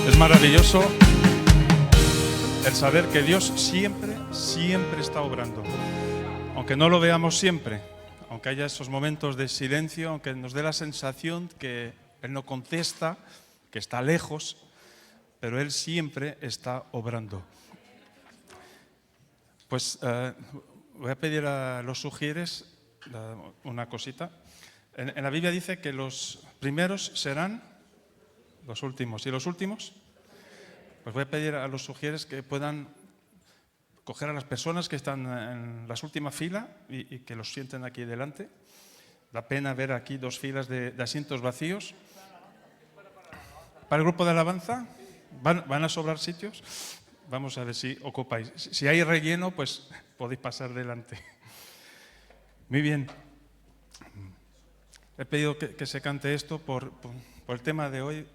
Es maravilloso el saber que Dios siempre está obrando. Aunque no lo veamos siempre, aunque haya esos momentos de silencio, aunque nos dé la sensación que Él no contesta, que está lejos, pero Él siempre está obrando. Pues voy a pedir a los sugieres una cosita. En la Biblia dice que los primeros serán los últimos. ¿Y los últimos? Pues voy a pedir a los sugieres que puedan coger a las personas que están en las últimas filas y que los sienten aquí delante. Da pena ver aquí dos filas de asientos vacíos. ¿Para el grupo de alabanza? ¿Van a sobrar sitios? Vamos a ver si ocupáis. Si hay relleno, pues podéis pasar delante. Muy bien. He pedido que se cante esto por el tema de hoy,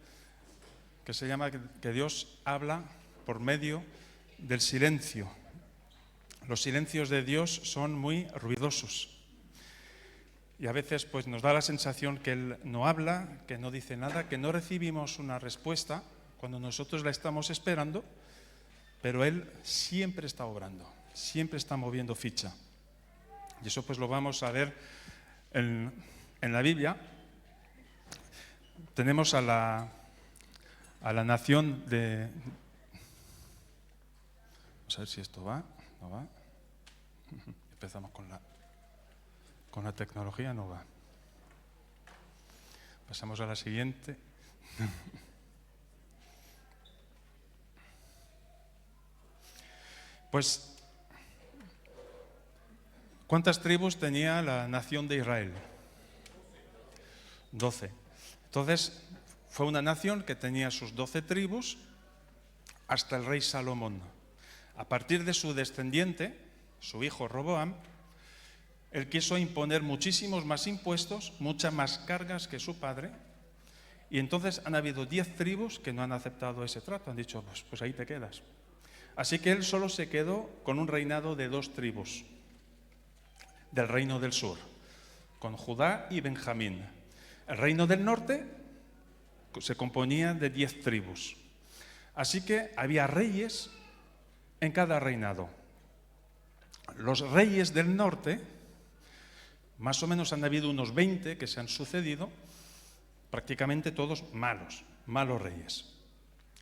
que se llama que Dios habla por medio del silencio. Los silencios de Dios son muy ruidosos. Y a veces pues, nos da la sensación que Él no habla, que no dice nada, que no recibimos una respuesta cuando nosotros la estamos esperando, pero Él siempre está obrando, siempre está moviendo ficha. Y eso pues lo vamos a ver en la Biblia. Tenemos a la nación de... Vamos a ver si esto va, no va. Empezamos con la tecnología, no va. Pasamos a la siguiente. Pues, ¿cuántas tribus tenía la nación de Israel? 12. Entonces, fue una nación que tenía sus 12 tribus hasta el rey Salomón. A partir de su descendiente, su hijo Roboam, él quiso imponer muchísimos más impuestos, muchas más cargas que su padre, y entonces han habido 10 tribus que no han aceptado ese trato, han dicho, pues ahí te quedas. Así que él solo se quedó con un reinado de 2 tribus, del reino del sur, con Judá y Benjamín. El reino del norte se componía de 10 tribus. Así que había reyes en cada reinado. Los reyes del norte, más o menos han habido unos 20 que se han sucedido, prácticamente todos malos reyes.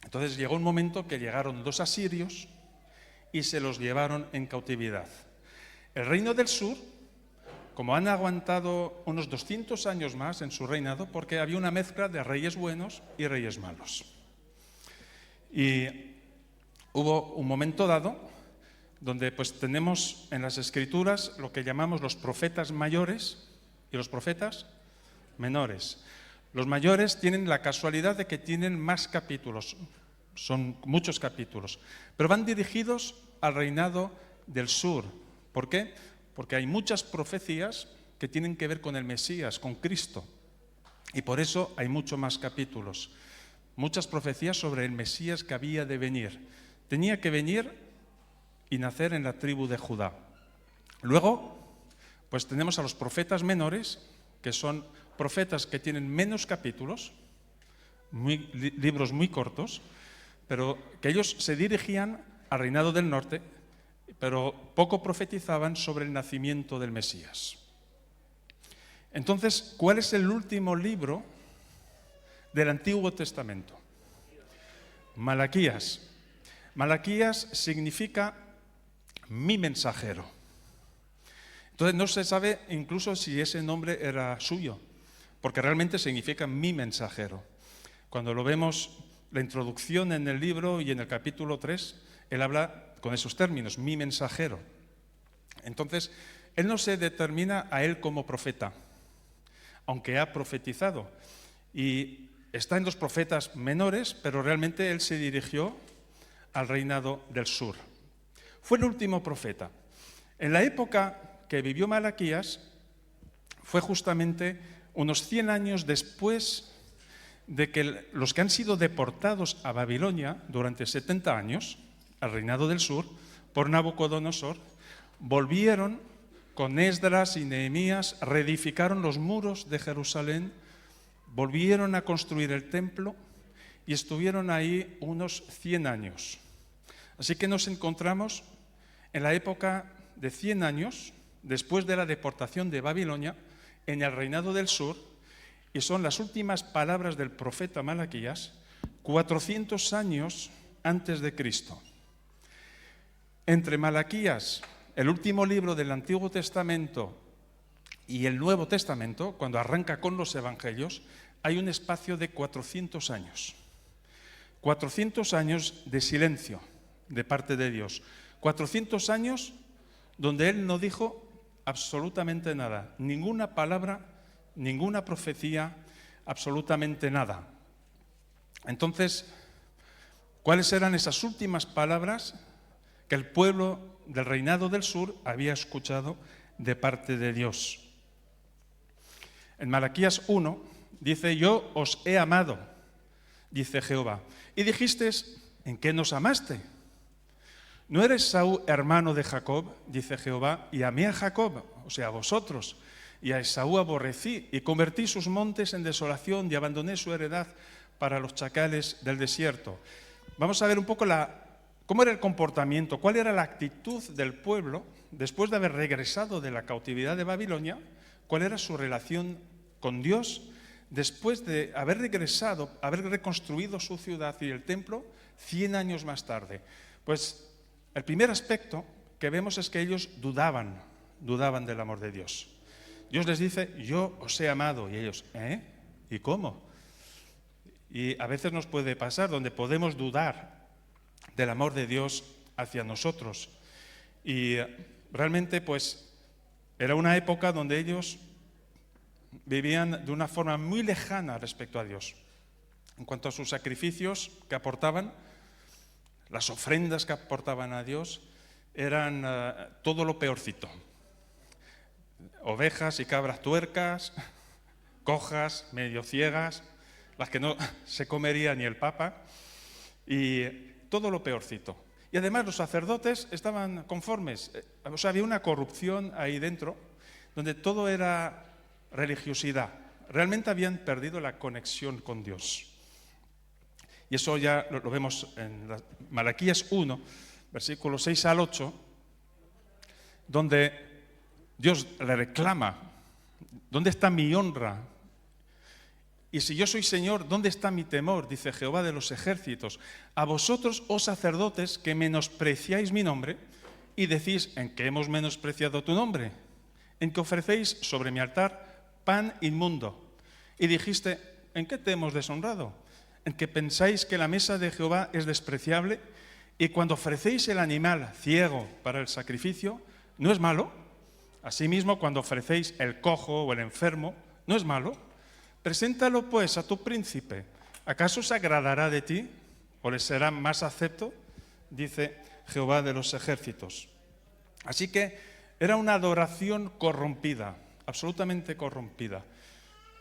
Entonces llegó un momento que llegaron 2 asirios y se los llevaron en cautividad. El reino del sur, como han aguantado unos 200 años más en su reinado, porque había una mezcla de reyes buenos y reyes malos. Y hubo un momento dado donde pues tenemos en las Escrituras lo que llamamos los profetas mayores y los profetas menores. Los mayores tienen la casualidad de que tienen más capítulos, son muchos capítulos, pero van dirigidos al reinado del sur. ¿Por qué? Porque hay muchas profecías que tienen que ver con el Mesías, con Cristo, y por eso hay mucho más capítulos. Muchas profecías sobre el Mesías que había de venir. Tenía que venir y nacer en la tribu de Judá. Luego, pues tenemos a los profetas menores, que son profetas que tienen menos capítulos, libros muy cortos, pero que ellos se dirigían al reinado del norte, pero poco profetizaban sobre el nacimiento del Mesías. Entonces, ¿cuál es el último libro del Antiguo Testamento? Malaquías. Malaquías significa mi mensajero. Entonces no se sabe incluso si ese nombre era suyo, porque realmente significa mi mensajero. Cuando lo vemos, la introducción en el libro y en el capítulo 3, él habla con esos términos, mi mensajero. Entonces, él no se determina a él como profeta, aunque ha profetizado. Y está en los profetas menores, pero realmente él se dirigió al reinado del sur. Fue el último profeta. En la época que vivió Malaquías, fue justamente unos 100 años después de que los que han sido deportados a Babilonia durante 70 años, al reinado del sur, por Nabucodonosor, volvieron con Esdras y Nehemías, reedificaron los muros de Jerusalén, volvieron a construir el templo y estuvieron ahí unos 100 años. Así que nos encontramos en la época de 100 años, después de la deportación de Babilonia, en el reinado del sur, y son las últimas palabras del profeta Malaquías, 400 años antes de Cristo. Entre Malaquías, el último libro del Antiguo Testamento, y el Nuevo Testamento, cuando arranca con los Evangelios, hay un espacio de 400 años. 400 años de silencio de parte de Dios. 400 años donde Él no dijo absolutamente nada, ninguna palabra, ninguna profecía, absolutamente nada. Entonces, ¿cuáles eran esas últimas palabras que el pueblo del reinado del sur había escuchado de parte de Dios? En Malaquías 1 dice: yo os he amado, dice Jehová. Y dijisteis: ¿en qué nos amaste? ¿No eres Esaú hermano de Jacob? Dice Jehová, y amé a Jacob, o sea, a vosotros, y a Esaú aborrecí, y convertí sus montes en desolación, y abandoné su heredad para los chacales del desierto. Vamos a ver un poco cómo era el comportamiento, cuál era la actitud del pueblo después de haber regresado de la cautividad de Babilonia, cuál era su relación con Dios después de haber regresado, haber reconstruido su ciudad y el templo 100 años más tarde. Pues el primer aspecto que vemos es que ellos dudaban del amor de Dios. Dios les dice: yo os he amado, y ellos, ¿eh? ¿Y cómo? Y a veces nos puede pasar donde podemos dudar del amor de Dios hacia nosotros. Y realmente pues era una época donde ellos vivían de una forma muy lejana respecto a Dios. En cuanto a sus sacrificios que aportaban, las ofrendas que aportaban a Dios eran todo lo peorcito. Ovejas y cabras tuercas, cojas, medio ciegas, las que no se comería ni el Papa, y todo lo peorcito. Y además los sacerdotes estaban conformes, o sea, había una corrupción ahí dentro, donde todo era religiosidad. Realmente habían perdido la conexión con Dios. Y eso ya lo vemos en Malaquías 1, versículos 6 al 8, donde Dios le reclama: ¿dónde está mi honra? Y si yo soy Señor, ¿dónde está mi temor? Dice Jehová de los ejércitos. A vosotros, oh sacerdotes, que menospreciáis mi nombre, y decís: ¿en qué hemos menospreciado tu nombre? En que ofrecéis sobre mi altar pan inmundo. Y dijiste: ¿en qué te hemos deshonrado? En que pensáis que la mesa de Jehová es despreciable, y cuando ofrecéis el animal ciego para el sacrificio, ¿no es malo? Asimismo, cuando ofrecéis el cojo o el enfermo, ¿no es malo? Preséntalo pues a tu príncipe. ¿Acaso se agradará de ti o le será más acepto? Dice Jehová de los ejércitos. Así que era una adoración corrompida, absolutamente corrompida.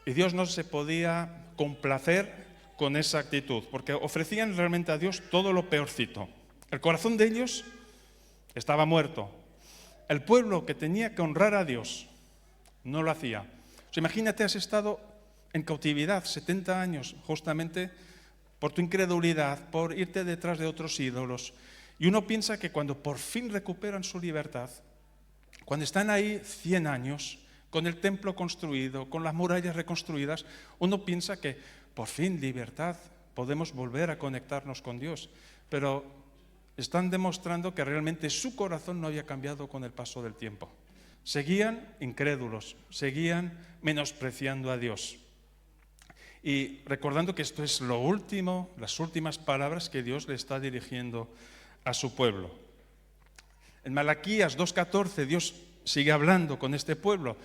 Y Dios no se podía complacer con esa actitud, porque ofrecían realmente a Dios todo lo peorcito. El corazón de ellos estaba muerto. El pueblo que tenía que honrar a Dios no lo hacía. O sea, imagínate, has estado en cautividad 70 años justamente por tu incredulidad, por irte detrás de otros ídolos. Y uno piensa que cuando por fin recuperan su libertad, cuando están ahí 100 años, con el templo construido, con las murallas reconstruidas, uno piensa que por fin libertad, podemos volver a conectarnos con Dios. Pero están demostrando que realmente su corazón no había cambiado con el paso del tiempo. Seguían incrédulos, seguían menospreciando a Dios. Y recordando que esto es lo último, las últimas palabras que Dios le está dirigiendo a su pueblo. En Malaquías 2:14 Dios sigue hablando con este pueblo.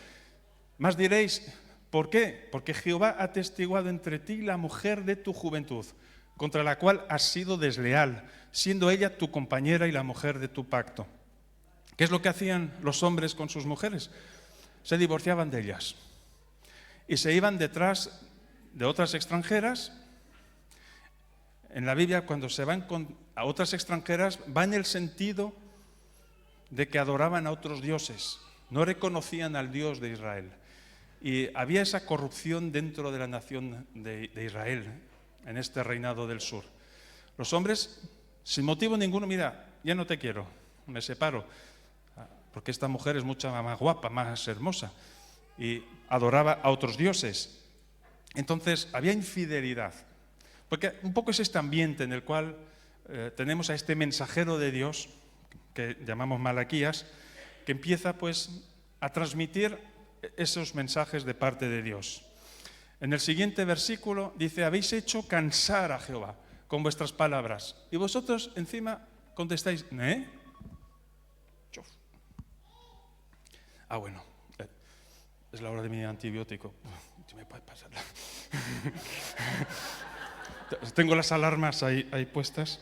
Más diréis: ¿por qué? Porque Jehová ha atestiguado entre ti la mujer de tu juventud, contra la cual has sido desleal, siendo ella tu compañera y la mujer de tu pacto. ¿Qué es lo que hacían los hombres con sus mujeres? Se divorciaban de ellas y se iban detrás de otras extranjeras. En la Biblia, cuando se van a otras extranjeras, va en el sentido de que adoraban a otros dioses, no reconocían al Dios de Israel. Y había esa corrupción dentro de la nación de Israel. en este reinado del sur. Los hombres, sin motivo ninguno, mira, ya no te quiero, me separo, porque esta mujer es mucho más guapa, más hermosa, y adoraba a otros dioses. Entonces, había infidelidad, porque un poco es este ambiente en el cual tenemos a este mensajero de Dios, que llamamos Malaquías, que empieza pues a transmitir esos mensajes de parte de Dios. En el siguiente versículo dice: habéis hecho cansar a Jehová con vuestras palabras. Y vosotros encima contestáis, ¿eh? Bueno, es la hora de mi antibiótico. ¿Me puede pasar? Tengo las alarmas ahí puestas.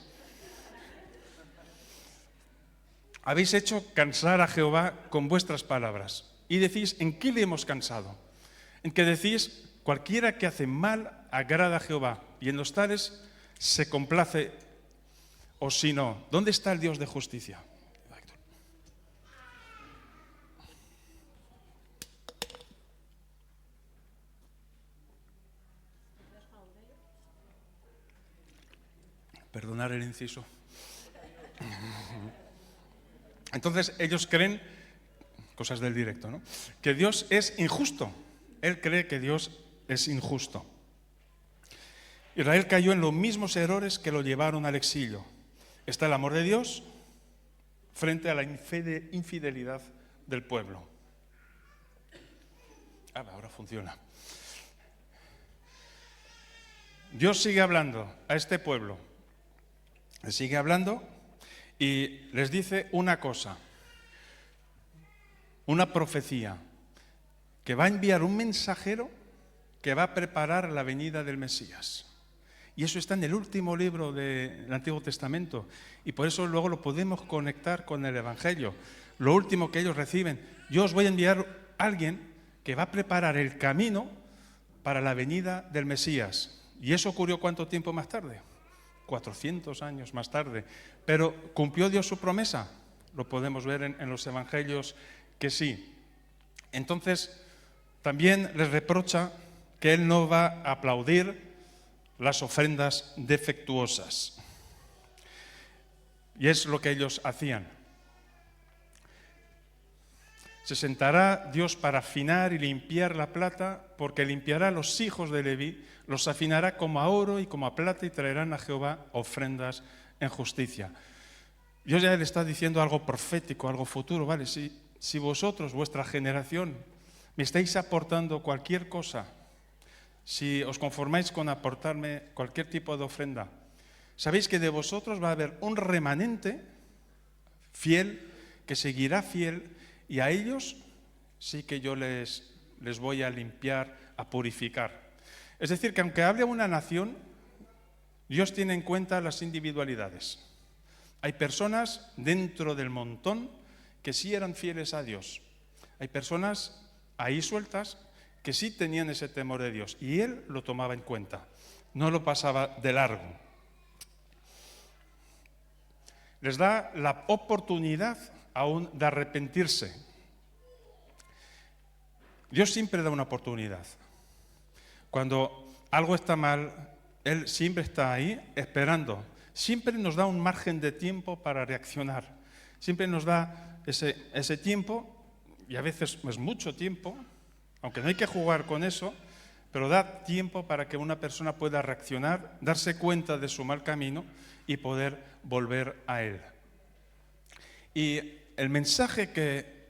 Habéis hecho cansar a Jehová con vuestras palabras. Y decís, ¿en qué le hemos cansado? En que decís, cualquiera que hace mal agrada a Jehová, y en los tales se complace, o si no, ¿dónde está el Dios de justicia? Perdonar el inciso. Entonces ellos creen, cosas del directo, ¿no?, que Dios es injusto. Él cree que Dios es injusto. Israel cayó en los mismos errores que lo llevaron al exilio. Está el amor de Dios frente a la infidelidad del pueblo. Ahora funciona. Dios sigue hablando a este pueblo. Les sigue hablando y les dice una cosa, una profecía, que va a enviar un mensajero que va a preparar la venida del Mesías. Y eso está en el último libro del Antiguo Testamento. Y por eso luego lo podemos conectar con el Evangelio. Lo último que ellos reciben: yo os voy a enviar a alguien que va a preparar el camino para la venida del Mesías. ¿Y eso ocurrió cuánto tiempo más tarde? 400 años más tarde. Pero ¿cumplió Dios su promesa? Lo podemos ver en los Evangelios que sí. Entonces, también les reprocha que Él no va a aplaudir las ofrendas defectuosas. Y es lo que ellos hacían. Se sentará Dios para afinar y limpiar la plata, porque limpiará a los hijos de Leví, los afinará como a oro y como a plata, y traerán a Jehová ofrendas en justicia. Dios ya le está diciendo algo profético, algo futuro, ¿vale? Si vosotros, vuestra generación, me estáis aportando cualquier cosa, si os conformáis con aportarme cualquier tipo de ofrenda, sabéis que de vosotros va a haber un remanente fiel, que seguirá fiel, y a ellos sí que yo les voy a limpiar, a purificar. Es decir, que aunque hable una nación, Dios tiene en cuenta las individualidades. Hay personas dentro del montón que sí eran fieles a Dios. Hay personas ahí sueltas que sí tenían ese temor de Dios, y Él lo tomaba en cuenta, no lo pasaba de largo. Les da la oportunidad aún de arrepentirse. Dios siempre da una oportunidad. Cuando algo está mal, Él siempre está ahí esperando. Siempre nos da un margen de tiempo para reaccionar. Siempre nos da ese tiempo, y a veces es mucho tiempo, aunque no hay que jugar con eso, pero da tiempo para que una persona pueda reaccionar, darse cuenta de su mal camino y poder volver a Él. Y el mensaje que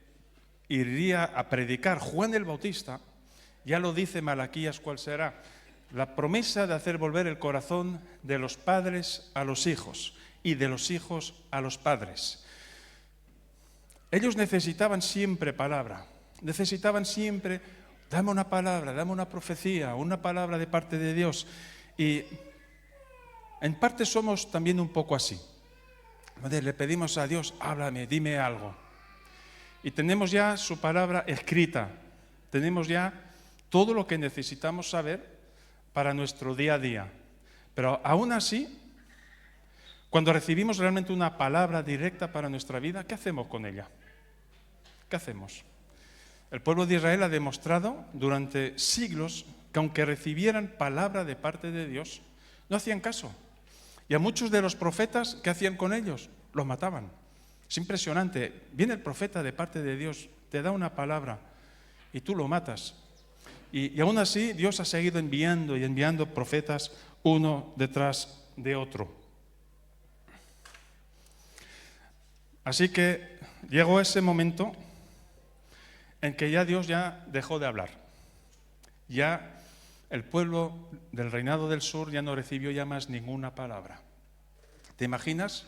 iría a predicar Juan el Bautista, ya lo dice Malaquías cuál será: la promesa de hacer volver el corazón de los padres a los hijos y de los hijos a los padres. Ellos necesitaban siempre palabra, necesitaban siempre: dame una palabra, dame una profecía, una palabra de parte de Dios. Y en parte somos también un poco así. Le pedimos a Dios: háblame, dime algo. Y tenemos ya su palabra escrita, tenemos ya todo lo que necesitamos saber para nuestro día a día. Pero aún así, cuando recibimos realmente una palabra directa para nuestra vida, ¿qué hacemos con ella? ¿Qué hacemos? El pueblo de Israel ha demostrado durante siglos que aunque recibieran palabra de parte de Dios, No hacían caso. Y a muchos de los profetas, ¿qué hacían con ellos? Los mataban. Es impresionante. Viene el profeta de parte de Dios, te da una palabra y tú lo matas. Y aún así Dios ha seguido enviando y enviando profetas uno detrás de otro. Así que llegó ese momento en que ya Dios ya dejó de hablar. Ya el pueblo del reinado del sur ya no recibió ya más ninguna palabra. ¿Te imaginas?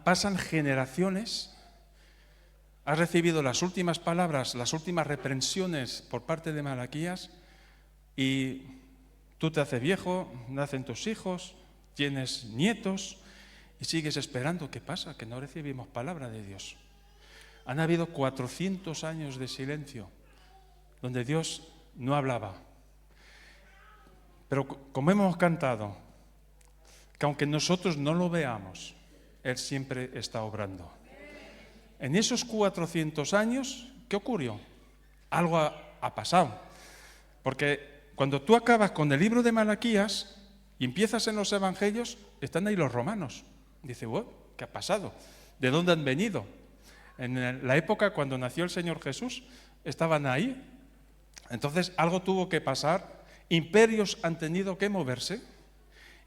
Pasan generaciones, has recibido las últimas palabras, las últimas reprensiones por parte de Malaquías y tú te haces viejo, nacen tus hijos, tienes nietos y sigues esperando. ¿Qué pasa? Que no recibimos palabra de Dios. Han habido 400 años de silencio donde Dios no hablaba. Pero como hemos cantado, que aunque nosotros no lo veamos, Él siempre está obrando. En esos 400 años, ¿qué ocurrió? Algo ha pasado. Porque cuando tú acabas con el libro de Malaquías y empiezas en los evangelios, están ahí los romanos. Dice, bueno, ¿qué ha pasado? ¿De dónde han venido? En la época cuando nació el Señor Jesús, estaban ahí. Entonces algo tuvo que pasar, imperios han tenido que moverse,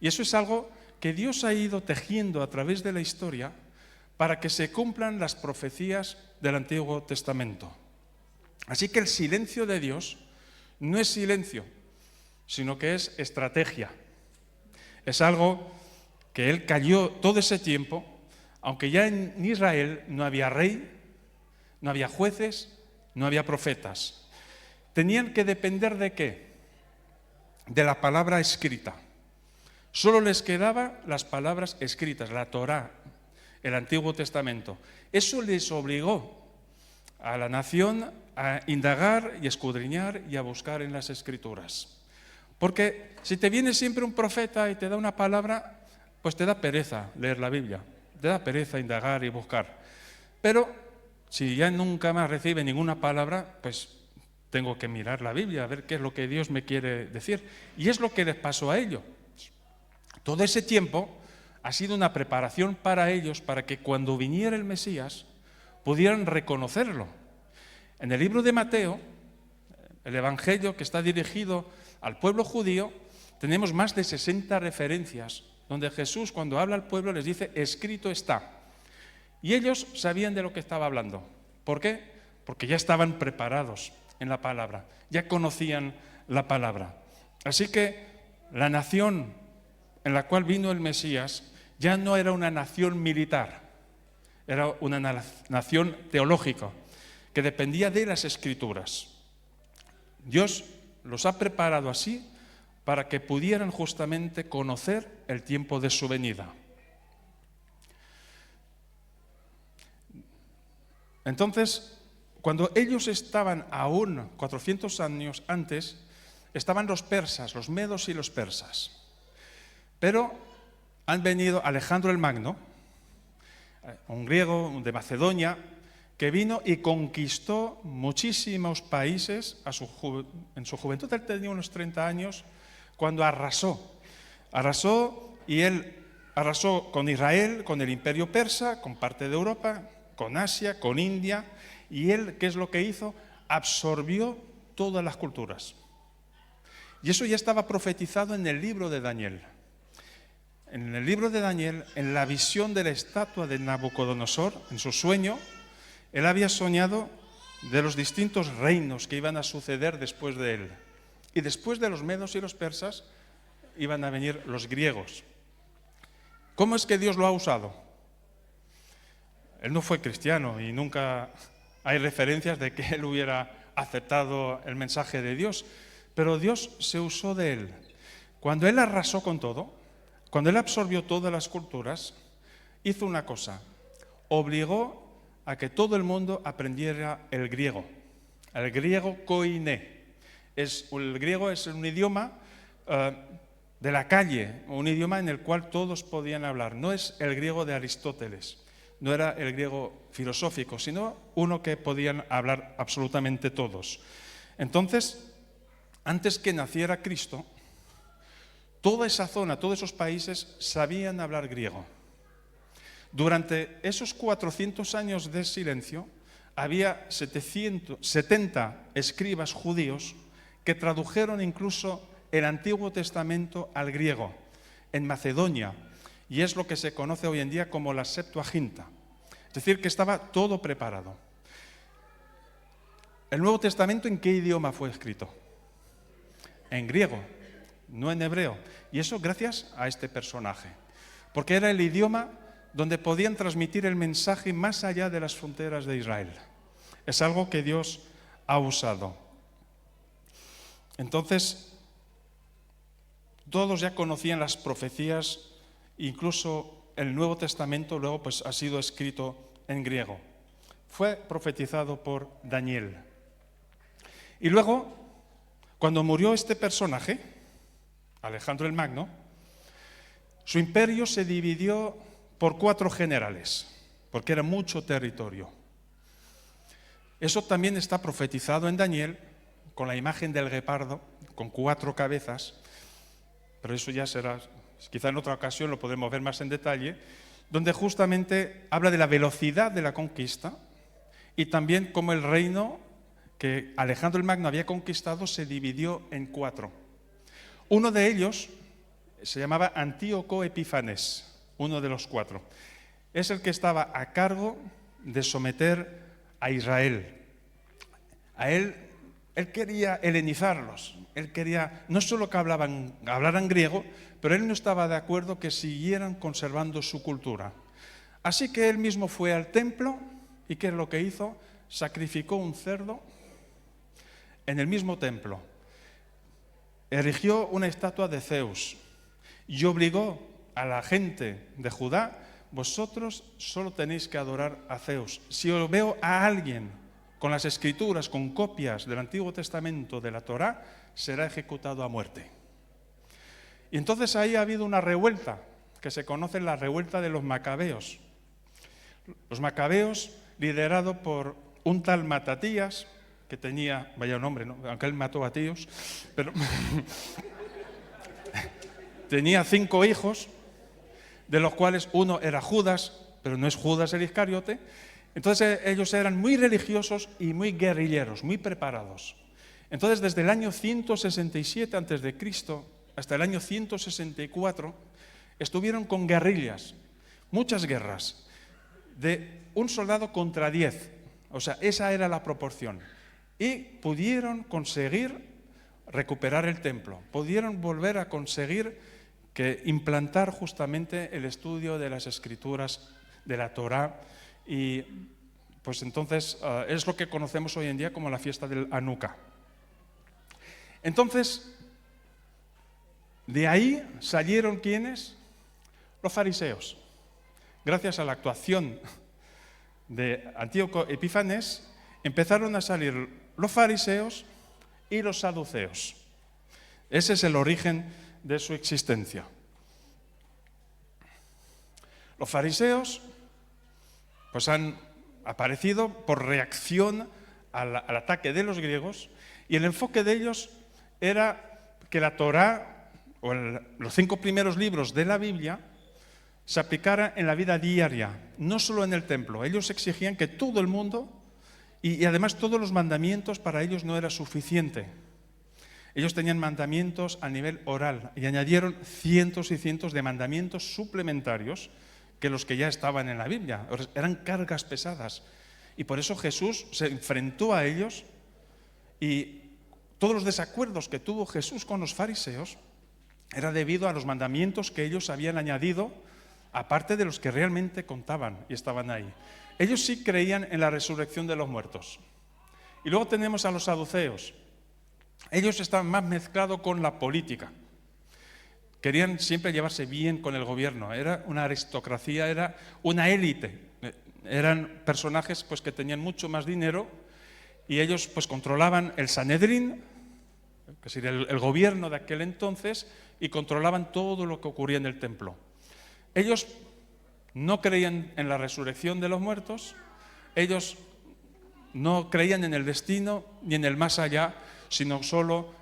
y eso es algo que Dios ha ido tejiendo a través de la historia para que se cumplan las profecías del Antiguo Testamento. Así que el silencio de Dios no es silencio, sino que es estrategia. Es algo que Él calló todo ese tiempo, aunque ya en Israel no había rey, no había jueces, no había profetas. Tenían que depender ¿de qué? De la palabra escrita. Solo les quedaban las palabras escritas, la Torá, el Antiguo Testamento. Eso les obligó a la nación a indagar y escudriñar y a buscar en las Escrituras. Porque si te viene siempre un profeta y te da una palabra, pues te da pereza leer la Biblia, te da pereza indagar y buscar. Pero si ya nunca más recibe ninguna palabra, pues tengo que mirar la Biblia, a ver qué es lo que Dios me quiere decir. Y es lo que les pasó a ellos. Todo ese tiempo ha sido una preparación para ellos, para que cuando viniera el Mesías pudieran reconocerlo. En el libro de Mateo, el Evangelio que está dirigido al pueblo judío, tenemos más de 60 referencias, donde Jesús cuando habla al pueblo les dice, escrito está. Y ellos sabían de lo que estaba hablando. ¿Por qué? Porque ya estaban preparados en la palabra, ya conocían la palabra. Así que la nación en la cual vino el Mesías ya no era una nación militar, era una nación teológica que dependía de las Escrituras. Dios los ha preparado así para que pudieran justamente conocer el tiempo de su venida. Entonces, cuando ellos estaban aún 400 años antes, estaban los persas, los medos y los persas. Pero han venido Alejandro el Magno, un griego de Macedonia, que vino y conquistó muchísimos países en su juventud. Él tenía unos 30 años cuando arrasó. Y él arrasó con Israel, con el imperio persa, con parte de Europa, con Asia, con India. Y él, ¿qué es lo que hizo? Absorbió todas las culturas. Y eso ya estaba profetizado en el libro de Daniel. En el libro de Daniel, en la visión de la estatua de Nabucodonosor, en su sueño, él había soñado de los distintos reinos que iban a suceder después de él. Y después de los medos y los persas, iban a venir los griegos. ¿Cómo es que Dios lo ha usado? Él no fue cristiano y nunca hay referencias de que él hubiera aceptado el mensaje de Dios, pero Dios se usó de él. Cuando él arrasó con todo, cuando él absorbió todas las culturas, hizo una cosa, obligó a que todo el mundo aprendiera el griego koiné. El griego es un idioma de la calle, un idioma en el cual todos podían hablar. No es el griego de Aristóteles, no era el griego filosófico, sino uno que podían hablar absolutamente todos. Entonces, antes que naciera Cristo, toda esa zona, todos esos países sabían hablar griego. Durante esos 400 años de silencio, había 70 escribas judíos que tradujeron incluso el Antiguo Testamento al griego, en Macedonia, y es lo que se conoce hoy en día como la Septuaginta. Es decir, que estaba todo preparado. ¿El Nuevo Testamento en qué idioma fue escrito? En griego, no en hebreo. Y eso gracias a este personaje, porque era el idioma donde podían transmitir el mensaje más allá de las fronteras de Israel. Es algo que Dios ha usado. Entonces, todos ya conocían las profecías, incluso el Nuevo Testamento luego pues, ha sido escrito en griego. Fue profetizado por Daniel. Y luego, cuando murió este personaje, Alejandro el Magno, su imperio se dividió por 4 generales, porque era mucho territorio. Eso también está profetizado en Daniel, con la imagen del guepardo, con 4 cabezas, pero eso ya será, quizá en otra ocasión lo podremos ver más en detalle, donde justamente habla de la velocidad de la conquista y también cómo el reino que Alejandro el Magno había conquistado se dividió en 4. Uno de ellos se llamaba Antíoco Epífanes, uno de los 4. Es el que estaba a cargo de someter a Israel. Él quería helenizarlos. Él quería no solo que hablaran griego, pero él no estaba de acuerdo que siguieran conservando su cultura. Así que él mismo fue al templo y ¿qué es lo que hizo? Sacrificó un cerdo en el mismo templo. Erigió una estatua de Zeus y obligó a la gente de Judá: vosotros solo tenéis que adorar a Zeus. Si os veo a alguien con las escrituras, con copias del Antiguo Testamento de la Torá, será ejecutado a muerte. Y entonces ahí ha habido una revuelta, que se conoce la revuelta de los macabeos. Los macabeos, liderado por un tal Matatías, que tenía, vaya nombre, ¿no? Aunque él mató a tíos, pero tenía 5 hijos, de los cuales uno era Judas, pero no es Judas el Iscariote. Entonces ellos eran muy religiosos y muy guerrilleros, muy preparados. Entonces desde el año 167 a.C. hasta el año 164 estuvieron con guerrillas, muchas guerras, de un soldado contra 10. O sea, esa era la proporción. Y pudieron conseguir recuperar el templo, pudieron volver a conseguir implantar justamente el estudio de las escrituras de la Torá, y pues entonces es lo que conocemos hoy en día como la fiesta del Hanukkah. Entonces, de ahí salieron ¿quiénes? Los fariseos. Gracias a la actuación de Antíoco Epífanes, empezaron a salir los fariseos y los saduceos. Ese es el origen de su existencia. Los fariseos pues han aparecido por reacción al ataque de los griegos, y el enfoque de ellos era que la Torá, o los 5 primeros libros de la Biblia, se aplicara en la vida diaria, no solo en el templo. Ellos exigían que todo el mundo, y además todos los mandamientos para ellos no era suficiente. Ellos tenían mandamientos a nivel oral y añadieron cientos y cientos de mandamientos suplementarios que los que ya estaban en la Biblia. Eran cargas pesadas. Y por eso Jesús se enfrentó a ellos, y todos los desacuerdos que tuvo Jesús con los fariseos era debido a los mandamientos que ellos habían añadido, aparte de los que realmente contaban y estaban ahí. Ellos sí creían en la resurrección de los muertos. Y luego tenemos a los saduceos. Ellos estaban más mezclados con la política. Querían siempre llevarse bien con el gobierno. Era una aristocracia, era una élite. Eran personajes pues, que tenían mucho más dinero, y ellos pues, controlaban el Sanedrín, que sería el gobierno de aquel entonces, y controlaban todo lo que ocurría en el templo. Ellos no creían en la resurrección de los muertos, ellos no creían en el destino ni en el más allá, sino solo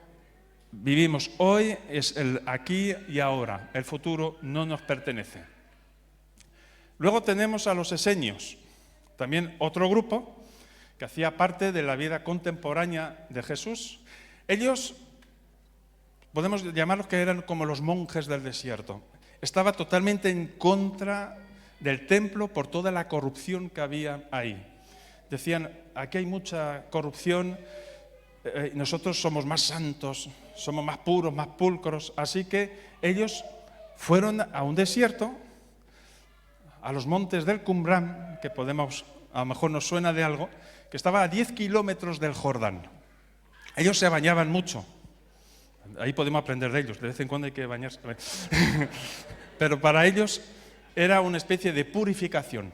vivimos hoy, es el aquí y ahora. El futuro no nos pertenece. Luego tenemos a los esenios, también otro grupo que hacía parte de la vida contemporánea de Jesús. Ellos, podemos llamarlos que eran como los monjes del desierto. Estaba totalmente en contra del templo por toda la corrupción que había ahí. Decían, aquí hay mucha corrupción, nosotros somos más santos, somos más puros, más pulcros. Así que ellos fueron a un desierto, a los montes del Qumran, que podemos, a lo mejor nos suena de algo, que estaba a 10 kilómetros del Jordán. Ellos se bañaban mucho. Ahí podemos aprender de ellos, de vez en cuando hay que bañarse. Pero para ellos era una especie de purificación,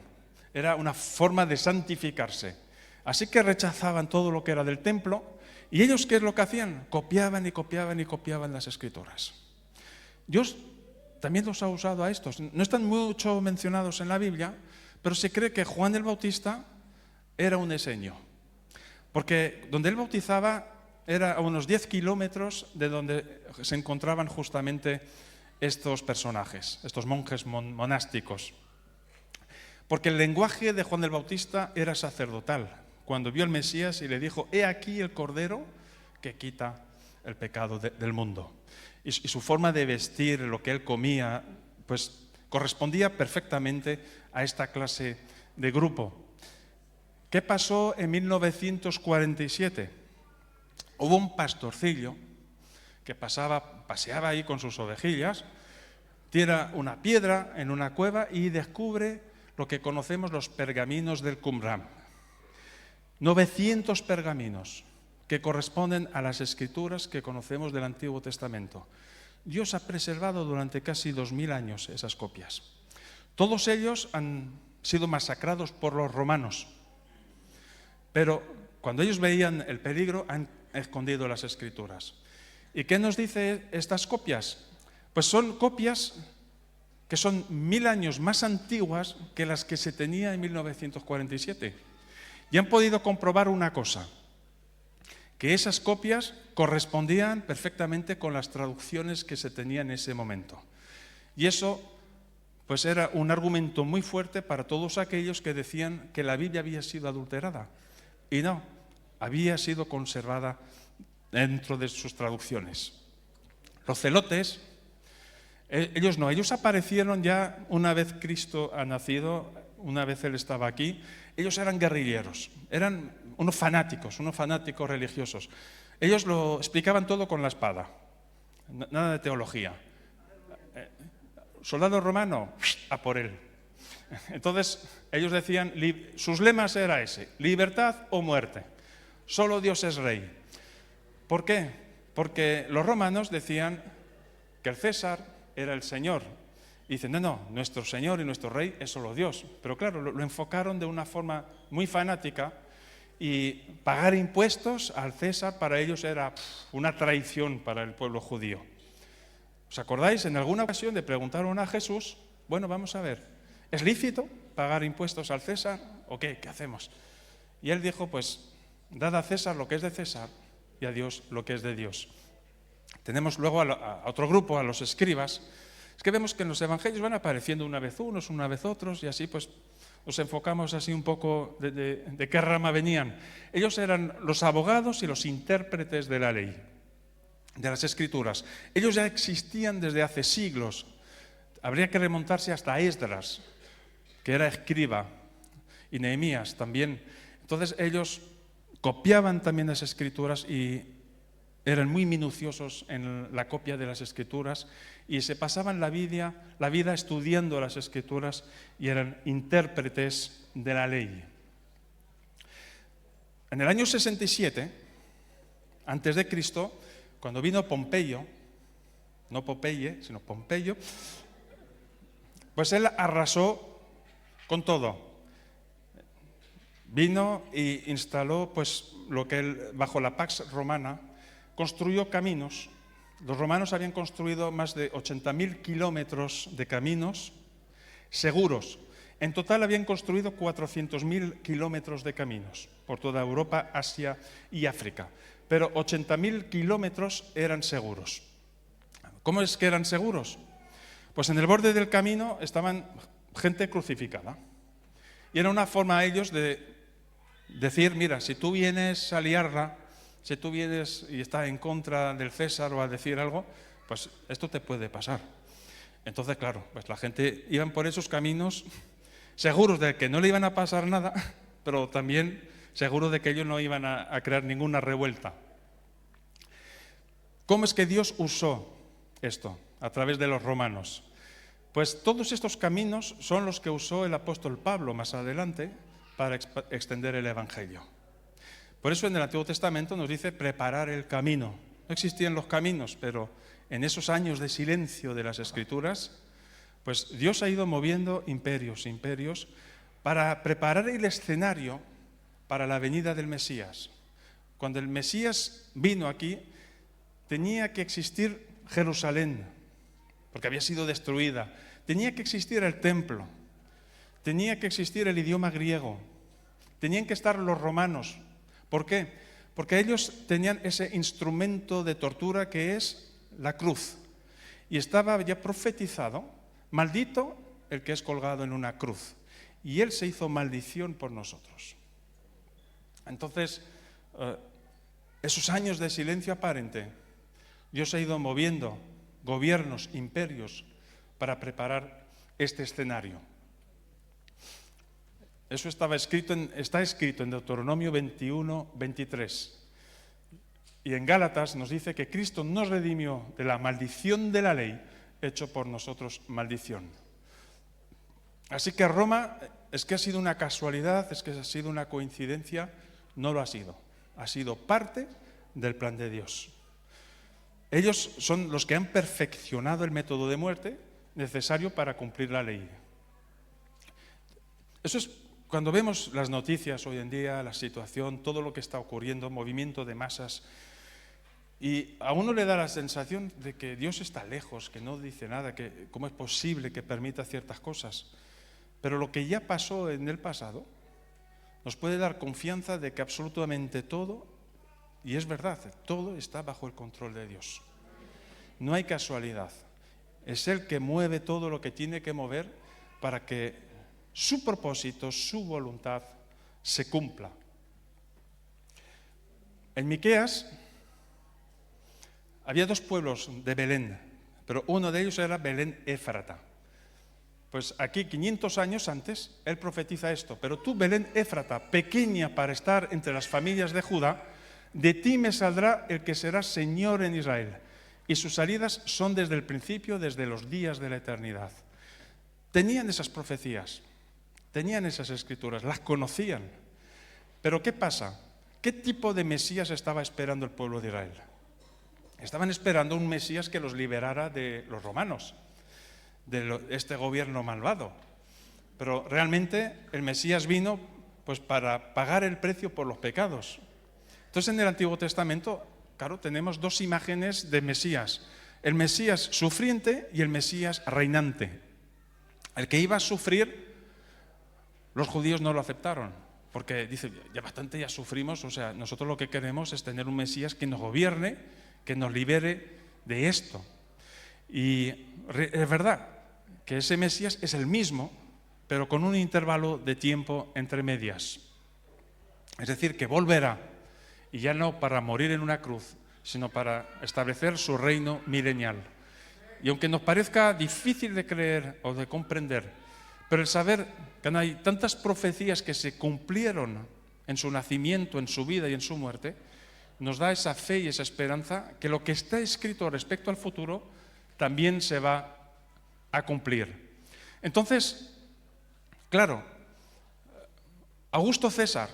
era una forma de santificarse. Así que rechazaban todo lo que era del templo. ¿Y ellos qué es lo que hacían? Copiaban y copiaban y copiaban las Escrituras. Dios también los ha usado a estos. No están mucho mencionados en la Biblia, pero se cree que Juan el Bautista era un esenio. Porque donde él bautizaba era a unos 10 kilómetros de donde se encontraban justamente estos personajes, estos monjes monásticos. Porque el lenguaje de Juan el Bautista era sacerdotal. Cuando vio al Mesías y le dijo, he aquí el Cordero que quita el pecado del mundo. Y su forma de vestir, lo que él comía, pues correspondía perfectamente a esta clase de grupo. ¿Qué pasó en 1947? Hubo un pastorcillo que paseaba ahí con sus ovejillas, tira una piedra en una cueva y descubre lo que conocemos los pergaminos del Qumran. 900 pergaminos que corresponden a las escrituras que conocemos del Antiguo Testamento. Dios ha preservado durante casi 2000 años esas copias. Todos ellos han sido masacrados por los romanos, pero cuando ellos veían el peligro han escondido las escrituras. ¿Y qué nos dice estas copias? Pues son copias que son 1000 años más antiguas que las que se tenía en 1947. Y han podido comprobar una cosa, que esas copias correspondían perfectamente con las traducciones que se tenían en ese momento. Y eso pues era un argumento muy fuerte para todos aquellos que decían que la Biblia había sido adulterada. Y no, había sido conservada dentro de sus traducciones. Los celotes, ellos no, ellos aparecieron ya una vez Cristo ha nacido, una vez Él estaba aquí. Ellos eran guerrilleros, eran unos fanáticos religiosos. Ellos lo explicaban todo con la espada, nada de teología. Soldado romano, a por él. Entonces, ellos decían, sus lemas era ese, libertad o muerte. Solo Dios es rey. ¿Por qué? Porque los romanos decían que el César era el Señor. Y dicen, no, nuestro Señor y nuestro Rey es solo Dios. Pero claro, lo enfocaron de una forma muy fanática y pagar impuestos al César para ellos era una traición para el pueblo judío. ¿Os acordáis? En alguna ocasión le preguntaron a Jesús, bueno, vamos a ver, ¿es lícito pagar impuestos al César o qué? ¿Qué hacemos? Y él dijo, pues, dad a César lo que es de César y a Dios lo que es de Dios. Tenemos luego a otro grupo, a los escribas. Es que vemos que en los evangelios van apareciendo una vez unos, una vez otros, y así pues nos enfocamos así un poco de qué rama venían. Ellos eran los abogados y los intérpretes de la ley, de las escrituras. Ellos ya existían desde hace siglos. Habría que remontarse hasta Esdras, que era escriba, y Nehemías también. Entonces ellos copiaban también las escrituras y eran muy minuciosos en la copia de las Escrituras y se pasaban la vida estudiando las Escrituras y eran intérpretes de la ley. En el año 67, antes de Cristo, cuando vino Pompeyo, no Popeye, sino Pompeyo, pues él arrasó con todo. Vino e instaló pues lo que él, bajo la Pax Romana, construyó caminos. Los romanos habían construido más de 80.000 kilómetros de caminos seguros. En total habían construido 400.000 kilómetros de caminos por toda Europa, Asia y África. pero 80.000 kilómetros eran seguros. ¿Cómo es que eran seguros? Pues en el borde del camino estaban gente crucificada. Y era una forma a ellos de decir, mira, si tú vienes a liarla, si tú vienes y estás en contra del César o a decir algo, pues esto te puede pasar. Entonces, claro, pues la gente iban por esos caminos seguros de que no le iban a pasar nada, pero también seguros de que ellos no iban a crear ninguna revuelta. ¿Cómo es que Dios usó esto a través de los romanos? Pues todos estos caminos son los que usó el apóstol Pablo más adelante para extender el Evangelio. Por eso en el Antiguo Testamento nos dice preparar el camino. No existían los caminos, pero en esos años de silencio de las Escrituras, pues Dios ha ido moviendo imperios para preparar el escenario para la venida del Mesías. Cuando el Mesías vino aquí, tenía que existir Jerusalén, porque había sido destruida. Tenía que existir el templo, tenía que existir el idioma griego, tenían que estar los romanos. ¿Por qué? Porque ellos tenían ese instrumento de tortura que es la cruz. Y estaba ya profetizado, maldito el que es colgado en una cruz. Y él se hizo maldición por nosotros. Entonces, esos años de silencio aparente, Dios ha ido moviendo gobiernos, imperios, para preparar este escenario. Eso está escrito en Deuteronomio 21, 23. Y en Gálatas nos dice que Cristo nos redimió de la maldición de la ley, hecho por nosotros maldición. Así que Roma, ¿es que ha sido una casualidad? ¿Es que ha sido una coincidencia? No lo ha sido. Ha sido parte del plan de Dios. Ellos son los que han perfeccionado el método de muerte necesario para cumplir la ley. Eso es cuando vemos las noticias hoy en día, la situación, todo lo que está ocurriendo, movimiento de masas, y a uno le da la sensación de que Dios está lejos, que no dice nada, que cómo es posible que permita ciertas cosas. Pero lo que ya pasó en el pasado nos puede dar confianza de que absolutamente todo, y es verdad, todo está bajo el control de Dios. No hay casualidad. Es Él que mueve todo lo que tiene que mover para que su propósito, su voluntad se cumpla. En Miqueas había dos pueblos de Belén, pero uno de ellos era Belén Éfrata. Pues aquí, 500 años antes, él profetiza esto: pero tú, Belén Éfrata, pequeña para estar entre las familias de Judá, de ti me saldrá el que será Señor en Israel, y sus salidas son desde el principio, desde los días de la eternidad. Tenían esas profecías, tenían esas escrituras, las conocían. Pero ¿qué pasa? ¿Qué tipo de Mesías estaba esperando el pueblo de Israel? Estaban esperando un Mesías que los liberara de los romanos, de este gobierno malvado. Pero realmente el Mesías vino pues para pagar el precio por los pecados. Entonces en el Antiguo Testamento, claro, tenemos dos imágenes de Mesías: el Mesías sufriente y el Mesías reinante. El que iba a sufrir, los judíos no lo aceptaron, porque dicen, ya bastante ya sufrimos, o sea, nosotros lo que queremos es tener un Mesías que nos gobierne, que nos libere de esto. Y es verdad que ese Mesías es el mismo, pero con un intervalo de tiempo entre medias. Es decir, que volverá, y ya no para morir en una cruz, sino para establecer su reino milenial. Y aunque nos parezca difícil de creer o de comprender, pero el saber que hay tantas profecías que se cumplieron en su nacimiento, en su vida y en su muerte, nos da esa fe y esa esperanza que lo que está escrito respecto al futuro también se va a cumplir. Entonces, claro, Augusto César,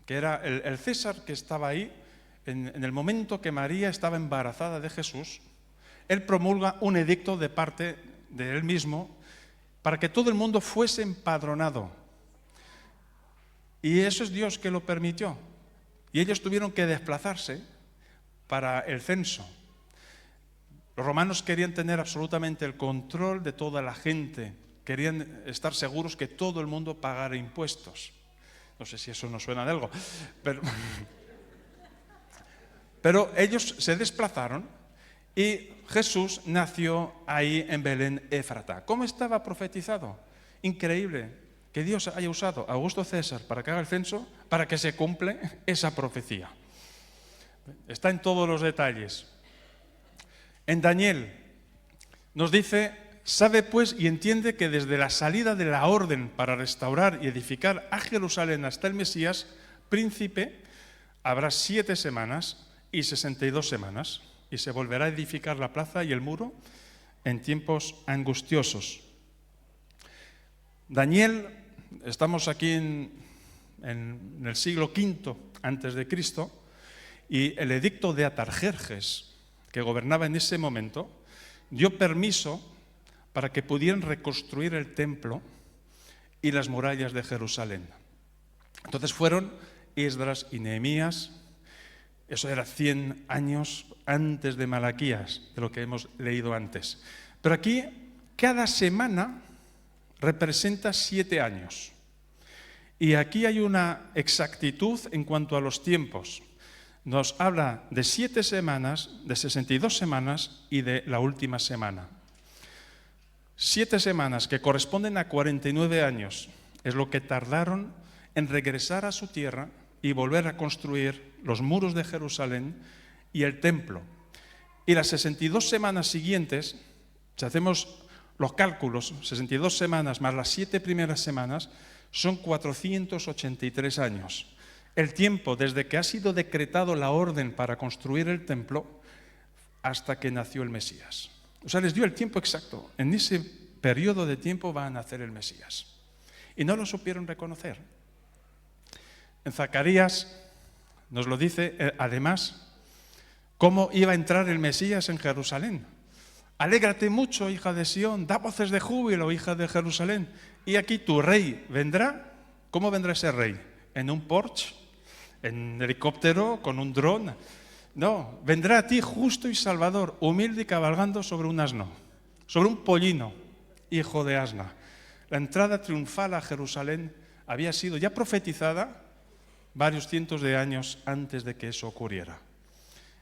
que era el César que estaba ahí en el momento que María estaba embarazada de Jesús, él promulga un edicto de parte de él mismo para que todo el mundo fuese empadronado. Y eso es Dios que lo permitió. Y ellos tuvieron que desplazarse para el censo. Los romanos querían tener absolutamente el control de toda la gente. Querían estar seguros que todo el mundo pagara impuestos. No sé si eso nos suena de algo, Pero ellos se desplazaron y Jesús nació ahí en Belén Éfrata. ¿Cómo estaba profetizado? Increíble que Dios haya usado a Augusto César para que haga el censo, para que se cumple esa profecía. Está en todos los detalles. En Daniel nos dice: sabe pues y entiende que desde la salida de la orden para restaurar y edificar a Jerusalén hasta el Mesías, príncipe, habrá 7 semanas y 62 semanas, y se volverá a edificar la plaza y el muro en tiempos angustiosos. Daniel, estamos aquí en el siglo V antes de Cristo, y el edicto de Atarjerjes, que gobernaba en ese momento, dio permiso para que pudieran reconstruir el templo y las murallas de Jerusalén. Entonces fueron Esdras y Nehemías. Eso era 100 años antes de Malaquías, de lo que hemos leído antes. Pero aquí, cada semana representa 7 años. Y aquí hay una exactitud en cuanto a los tiempos. Nos habla de 7 semanas, de 62 semanas y de la última semana. 7 semanas que corresponden a 49 años es lo que tardaron en regresar a su tierra y volver a construir los muros de Jerusalén y el templo. Y las 62 semanas siguientes, si hacemos los cálculos, 62 semanas más las 7 primeras semanas, son 483 años. El tiempo desde que ha sido decretado la orden para construir el templo hasta que nació el Mesías. O sea, les dio el tiempo exacto. En ese periodo de tiempo va a nacer el Mesías. Y no lo supieron reconocer. En Zacarías nos lo dice, además, cómo iba a entrar el Mesías en Jerusalén. Alégrate mucho, hija de Sión, da voces de júbilo, hija de Jerusalén. Y aquí tu rey vendrá. ¿Cómo vendrá ese rey? ¿En un Porsche? ¿En helicóptero? ¿Con un dron? No, vendrá a ti justo y salvador, humilde y cabalgando sobre un asno, sobre un pollino, hijo de asna. La entrada triunfal a Jerusalén había sido ya profetizada varios cientos de años antes de que eso ocurriera.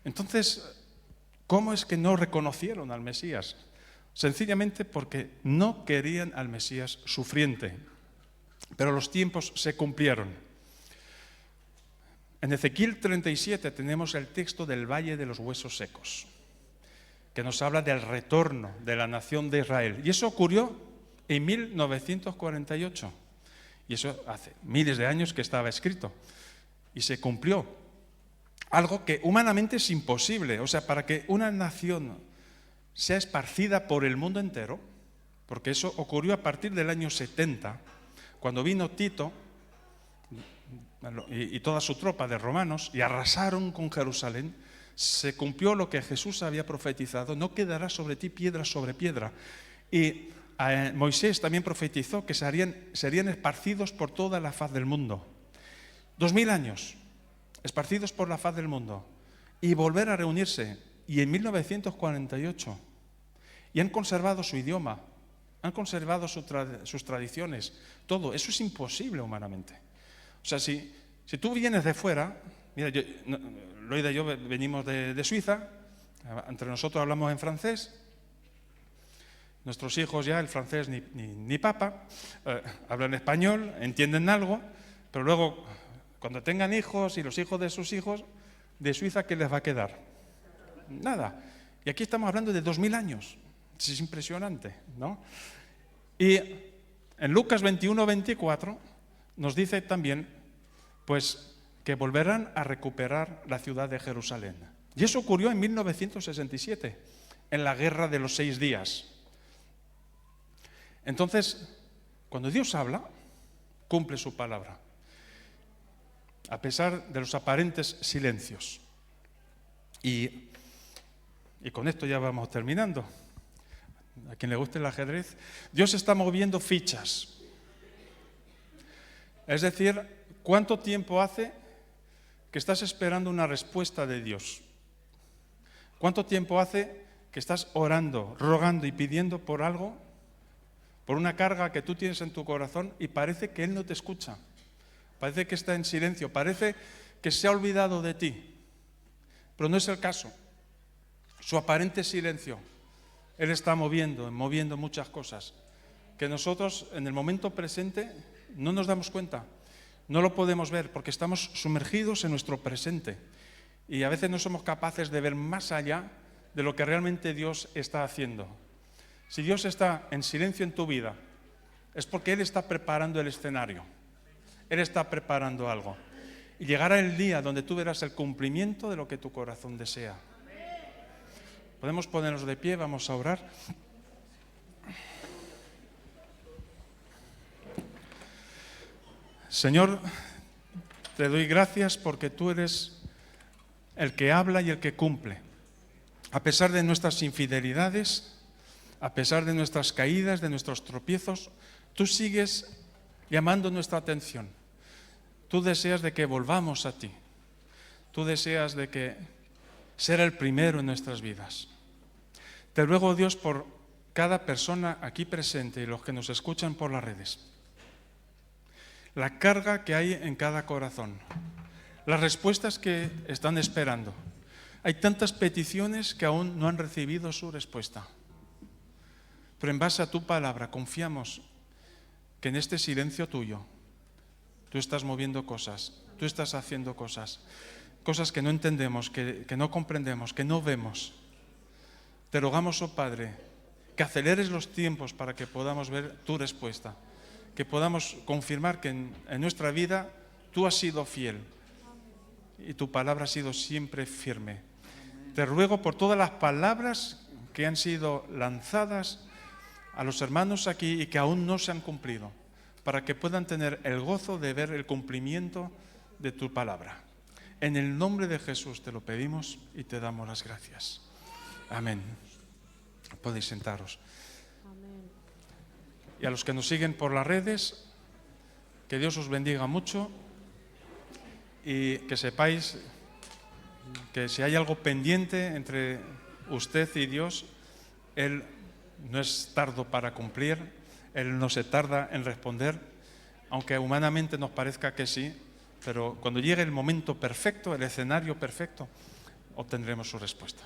Entonces, ¿cómo es que no reconocieron al Mesías? Sencillamente porque no querían al Mesías sufriente. Pero los tiempos se cumplieron. En Ezequiel 37 tenemos el texto del Valle de los Huesos Secos, que nos habla del retorno de la nación de Israel. Y eso ocurrió en 1948. Y eso hace miles de años que estaba escrito. Y se cumplió. Algo que humanamente es imposible. O sea, para que una nación sea esparcida por el mundo entero, porque eso ocurrió a partir del año 70, cuando vino Tito y toda su tropa de romanos y arrasaron con Jerusalén, se cumplió lo que Jesús había profetizado: no quedará sobre ti piedra sobre piedra. Y Moisés también profetizó que serían esparcidos por toda la faz del mundo. 2000 años esparcidos por la faz del mundo y volver a reunirse. Y en 1948 y han conservado su idioma, han conservado sus tradiciones, todo. Eso es imposible humanamente. O sea, si tú vienes de fuera, mira, Loida y yo venimos de Suiza, entre nosotros hablamos en francés, nuestros hijos ya el francés ni papa, hablan español, entienden algo, pero luego cuando tengan hijos y los hijos de sus hijos, de Suiza, ¿qué les va a quedar? Nada. Y aquí estamos hablando de 2000 años. Es impresionante, ¿no? Y en Lucas 21-24 nos dice también, pues, que volverán a recuperar la ciudad de Jerusalén. Y eso ocurrió en 1967, en la Guerra de los 6 días. Entonces, cuando Dios habla, cumple su palabra, a pesar de los aparentes silencios. Y con esto ya vamos terminando. A quien le guste el ajedrez, Dios está moviendo fichas. Es decir, ¿cuánto tiempo hace que estás esperando una respuesta de Dios? ¿Cuánto tiempo hace que estás orando, rogando y pidiendo por algo, por una carga que tú tienes en tu corazón y parece que Él no te escucha? Parece que está en silencio, parece que se ha olvidado de ti. Pero no es el caso. Su aparente silencio, Él está moviendo muchas cosas que nosotros en el momento presente no nos damos cuenta, no lo podemos ver porque estamos sumergidos en nuestro presente y a veces no somos capaces de ver más allá de lo que realmente Dios está haciendo. Si Dios está en silencio en tu vida, es porque Él está preparando el escenario, Él está preparando algo. Y llegará el día donde tú verás el cumplimiento de lo que tu corazón desea. Podemos ponernos de pie, vamos a orar. Señor, te doy gracias porque tú eres el que habla y el que cumple. A pesar de nuestras infidelidades, a pesar de nuestras caídas, de nuestros tropiezos, tú sigues llamando nuestra atención. Tú deseas de que volvamos a ti. Tú deseas de que ser el primero en nuestras vidas. Te ruego, Dios, por cada persona aquí presente y los que nos escuchan por las redes. La carga que hay en cada corazón. Las respuestas que están esperando. Hay tantas peticiones que aún no han recibido su respuesta. Pero en base a tu palabra confiamos que en este silencio tuyo tú estás moviendo cosas, tú estás haciendo cosas que no entendemos, que no comprendemos, que no vemos. Te rogamos, oh Padre, que aceleres los tiempos para que podamos ver tu respuesta, que podamos confirmar que en nuestra vida tú has sido fiel y tu palabra ha sido siempre firme. Te ruego por todas las palabras que han sido lanzadas a los hermanos aquí y que aún no se han cumplido, para que puedan tener el gozo de ver el cumplimiento de tu palabra. En el nombre de Jesús te lo pedimos y te damos las gracias. Amén. Podéis sentaros. Amén. Y a los que nos siguen por las redes, que Dios os bendiga mucho y que sepáis que si hay algo pendiente entre usted y Dios, Él no es tardo para cumplir, Él no se tarda en responder, aunque humanamente nos parezca que sí, pero cuando llegue el momento perfecto, el escenario perfecto, obtendremos su respuesta.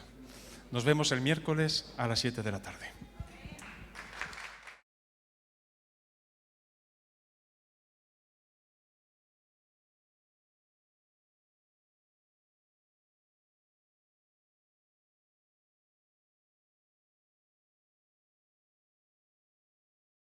Nos vemos el miércoles a las 7 de la tarde.